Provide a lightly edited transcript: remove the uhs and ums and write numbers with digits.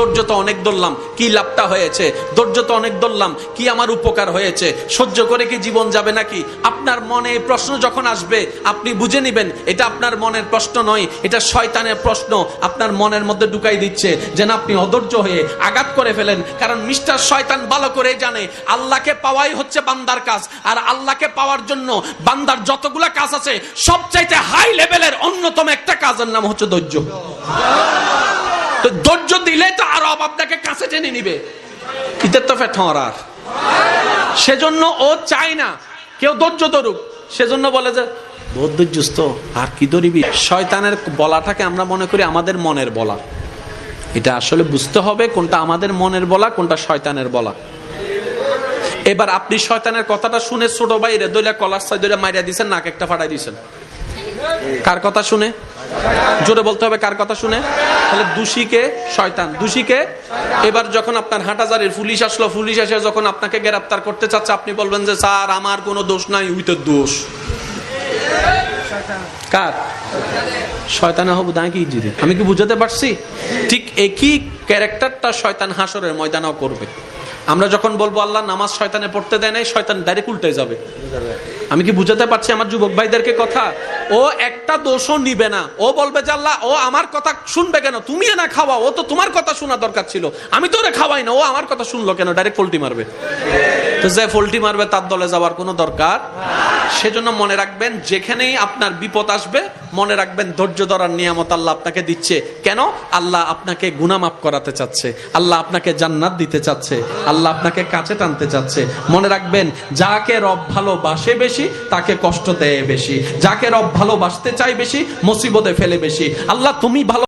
ধৈর্য তো অনেক ধরলাম, কি লাভটা হয়েছে? ধৈর্য তো অনেক ধরলাম, কি আমার উপকার হয়েছে? সহ্য করে কি জীবন যাবে নাকি? আপনার মনে প্রশ্ন যখন আসবে আপনি বুঝে নেবেন এটা আপনার মনের প্রশ্ন নয়, এটা শয়তানের প্রশ্ন আপনার মনের মধ্যে ঢুকাই দিচ্ছে, যেন আপনি অধৈর্য হয়ে আঘাত করে ফেলেন। কারণ মিস্টার শয়তান ভালো করে জানে আল্লাহকে পাওয়াই হচ্ছে বান্দার কাজ, আর আল্লাহকে পাওয়ার জন্য বান্দার যতগুলা কাজ আছে সবচাইতে হাই লেভেলের অন্যতম একটা কাজের নাম হচ্ছে ধৈর্য। তো ধৈর্য দিলে তো আরো আপনাকে কাছে টেনে নিবে, ইতের তো ফেটরার। সেজন্য ও চায় না কেউ ধৈর্য ধরুক, সেজন্য বলে যে বহুত ধৈর্যস্ত আর কি ধরিবি। শয়তানের বলাটাকে আমরা মনে করি আমাদের মনের বলা, এটা আসলে বুঝতে হবে কোনটা আমাদের মনের বলা, কোনটা শয়তানের বলা। এবার আপনি শয়তানের কথাটা শুনে ছোট ভাইরে দইলা কলার সাইড দইলা মাইরা দিয়েছেন, নাক একটা ফাটাই দিয়েছেন। কার কথা শুনে? জোরে বলতে হবে, কার কথা শুনে? তাহলে দোষীকে শয়তান, দোষীকে। এবার যখন আপনার হাটহাজারির পুলিশ আসলো, পুলিশ এসে যখন আপনাকে গ্রেফতার করতে চাচ্ছে, আপনি বলবেন যে স্যার আমার কোনো দোষ নাই, উইথের দোষ কার? শয়তানে হবু দাঁড়িয়ে কি জিরে। আমি কি বুঝাতে পারছি? ঠিক একই ক্যারেক্টারটা শয়তান হাসরের ময়দানেও করবে। আমরা যখন বলবো আল্লাহ নামাজ শয়তানে পড়তে দেয় নাই, শয়তান ডাইরেক্ট উল্টে যাবে। আমি কি বুঝাতে পারছি আমার যুবক ভাইদেরকে কথা? ও একটা দোষও নিবে না, ও বলবে যে আল্লাহ ও আমার কথা শুনবে কেন? তুমি না খাওয়া, ও তো তোমার কথা শোনা দরকার ছিল, আমি তো ওরে খাওয়াই না, ও আমার কথা শুনলো কেন? ডাইরেক্ট ফল্টি মারবে। তো যে ফল্টি মারবে তার দলে যাওয়ার কোনো দরকার। সেজন্য মনে রাখবেন যেখানেই আপনার বিপদ আসবে মনে রাখবেন ধৈর্য ধরার নিয়ামত আল্লাহ আপনাকে দিচ্ছে। কেন? আল্লাহ আপনাকে গুনাহ মাফ করাতে চাচ্ছে, আল্লাহ আপনাকে জান্নাত দিতে চাচ্ছে, আল্লাহ আপনাকে কাছে টানতে চাচ্ছে। মনে রাখবেন যাকে রব ভালোবাসে বেশি তাকে কষ্ট দেয় বেশি, যাকে রব ভালোবাসতে চায় বেশি মুসিবতে ফেলে বেশি। আল্লাহ তুমি ভালো